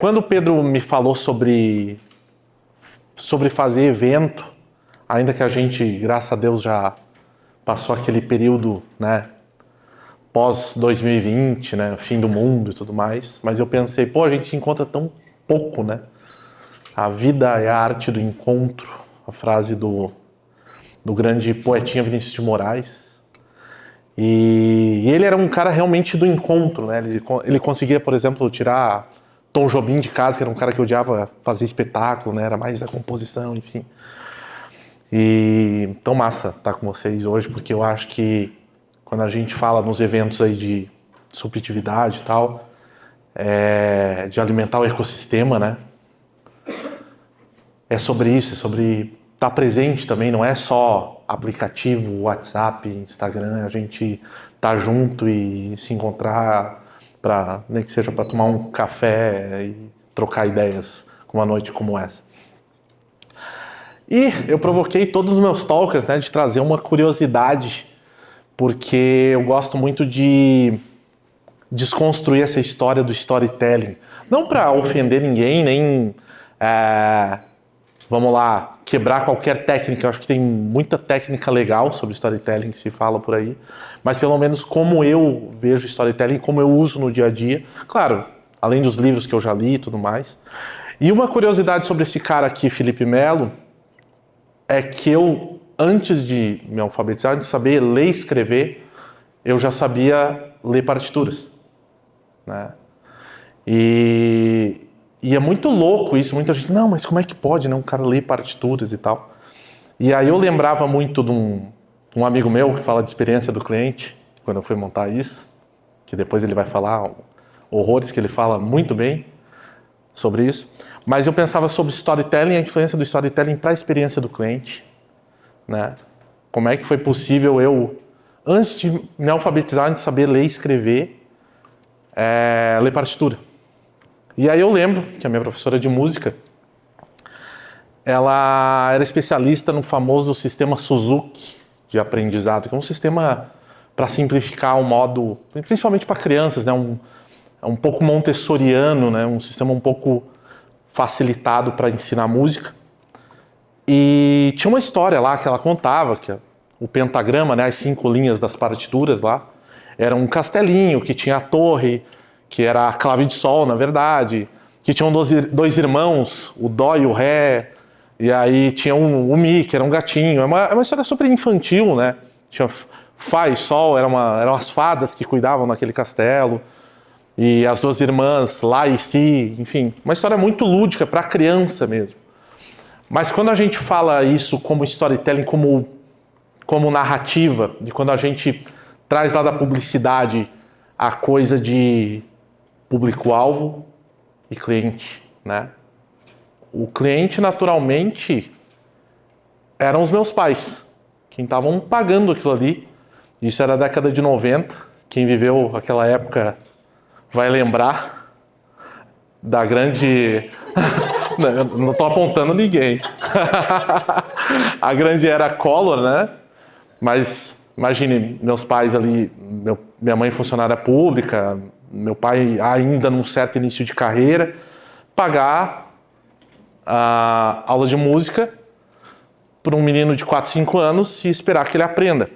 Quando o Pedro me falou sobre fazer evento, ainda que a gente, graças a Deus, já passou aquele período, né, pós 2020, né, fim do mundo e tudo mais, mas eu pensei, pô, a gente se encontra tão pouco, né? A vida é a arte do encontro, a frase do grande poetinha Vinícius de Moraes. E ele era um cara realmente do encontro, né? Ele conseguia, por exemplo, tirar Tom Jobim de casa, que era um cara que odiava fazer espetáculo, né? Era mais a composição, enfim. E tão massa estar com vocês hoje, porque eu acho que quando a gente fala nos eventos aí de subjetividade e tal, de alimentar o ecossistema, né? É sobre isso, é sobre estar presente também, não é só aplicativo, WhatsApp, Instagram, a gente tá junto e se encontrar para, nem que seja para tomar um café e trocar ideias com uma noite como essa. E eu provoquei todos os meus talkers, né, de trazer uma curiosidade, porque eu gosto muito de desconstruir essa história do storytelling. Não para ofender ninguém, nem vamos lá, quebrar qualquer técnica. Eu acho que tem muita técnica legal sobre storytelling que se fala por aí, mas pelo menos como eu vejo storytelling, como eu uso no dia a dia. Claro, além dos livros que eu já li e tudo mais. E uma curiosidade sobre esse cara aqui, Felipe Melo, é que eu, antes de me alfabetizar, de saber ler e escrever, eu já sabia ler partituras, né? E é muito louco isso, muita gente, não, mas como é que pode, né, um cara ler partituras e tal. E aí eu lembrava muito de um amigo meu que fala de experiência do cliente, quando eu fui montar isso, que depois ele vai falar horrores que ele fala muito bem sobre isso. Mas eu pensava sobre storytelling, a influência do storytelling para a experiência do cliente, né? Como é que foi possível eu, antes de me alfabetizar, antes de saber ler e escrever, ler partitura. E aí eu lembro que a minha professora de música, ela era especialista no famoso sistema Suzuki de aprendizado, que é um sistema para simplificar o modo, principalmente para crianças, né? Um pouco montessoriano, né? Um sistema um pouco facilitado para ensinar música. E tinha uma história lá que ela contava, que o pentagrama, né? As 5 linhas das partituras lá, era um castelinho que tinha a torre, que era a clave de sol, na verdade, que tinham dois irmãos, o dó e o ré, e aí tinha o mi, que era um gatinho. É uma história super infantil, né? Tinha fá e sol, eram as fadas que cuidavam daquele castelo, e as 2 irmãs, lá e si, enfim, uma história muito lúdica para criança mesmo. Mas quando a gente fala isso como storytelling, como narrativa, e quando a gente traz lá da publicidade a coisa de público-alvo e cliente, né? O cliente, naturalmente, eram os meus pais, quem estavam pagando aquilo ali. Isso era a década de 90. Quem viveu aquela época vai lembrar da grande... não estou apontando ninguém. A grande era Collor, né? Mas imagine, meus pais ali, minha mãe funcionária pública, meu pai ainda num certo início de carreira, pagar a aula de música para um menino de 4, 5 anos e esperar que ele aprenda.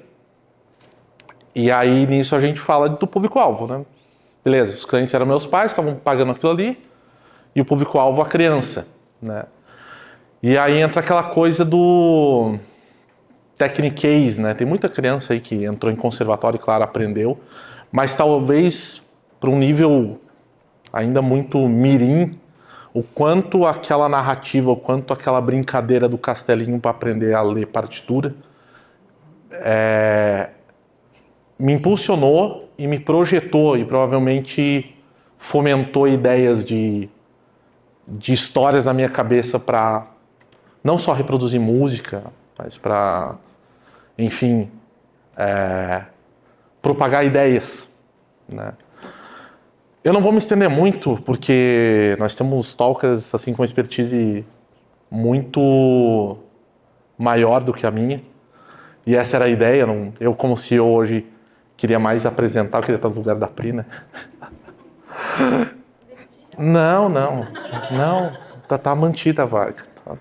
E aí nisso a gente fala do público-alvo, né? Beleza, os clientes eram meus pais, estavam pagando aquilo ali, e o público-alvo a criança, né? E aí entra aquela coisa do techniquez, né? Tem muita criança aí que entrou em conservatório e, claro, aprendeu, mas talvez para um nível ainda muito mirim, o quanto aquela narrativa, o quanto aquela brincadeira do castelinho para aprender a ler partitura me impulsionou e me projetou e provavelmente fomentou ideias de histórias na minha cabeça para não só reproduzir música, mas para, enfim, propagar ideias, né? Eu não vou me estender muito, porque nós temos talkers assim, com expertise muito maior do que a minha. E essa era a ideia. Eu, como CEO hoje, queria mais apresentar, eu queria estar no lugar da Pri, né? Não, não, não, tá mantida a vaga. Tá?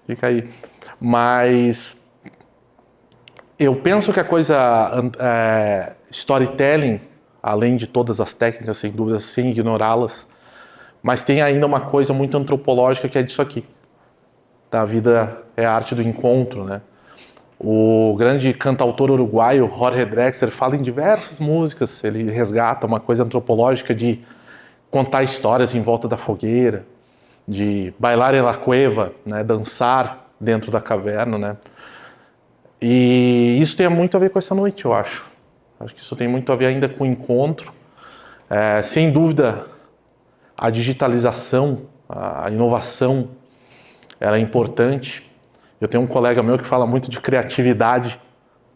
Fica aí. Mas eu penso que a coisa storytelling, além de todas as técnicas, sem dúvida, sem ignorá-las, mas tem ainda uma coisa muito antropológica que é disso aqui. A vida é a arte do encontro, né? O grande cantautor uruguaio Jorge Drexler fala em diversas músicas, ele resgata uma coisa antropológica de contar histórias em volta da fogueira, de bailar em la cueva, né? Dançar dentro da caverna, né? E isso tem muito a ver com essa noite, eu acho. Acho que isso tem muito a ver ainda com o encontro. Sem dúvida, a digitalização, a inovação, ela é importante. Eu tenho um colega meu que fala muito de criatividade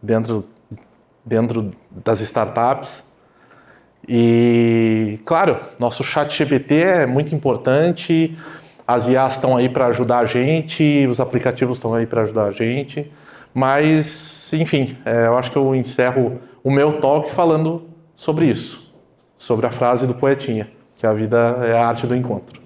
dentro das startups. E, claro, nosso chat GPT é muito importante, as IAs estão aí para ajudar a gente, os aplicativos estão aí para ajudar a gente, mas, enfim, eu acho que eu encerro o meu talk falando sobre isso, sobre a frase do poetinha, que a vida é a arte do encontro.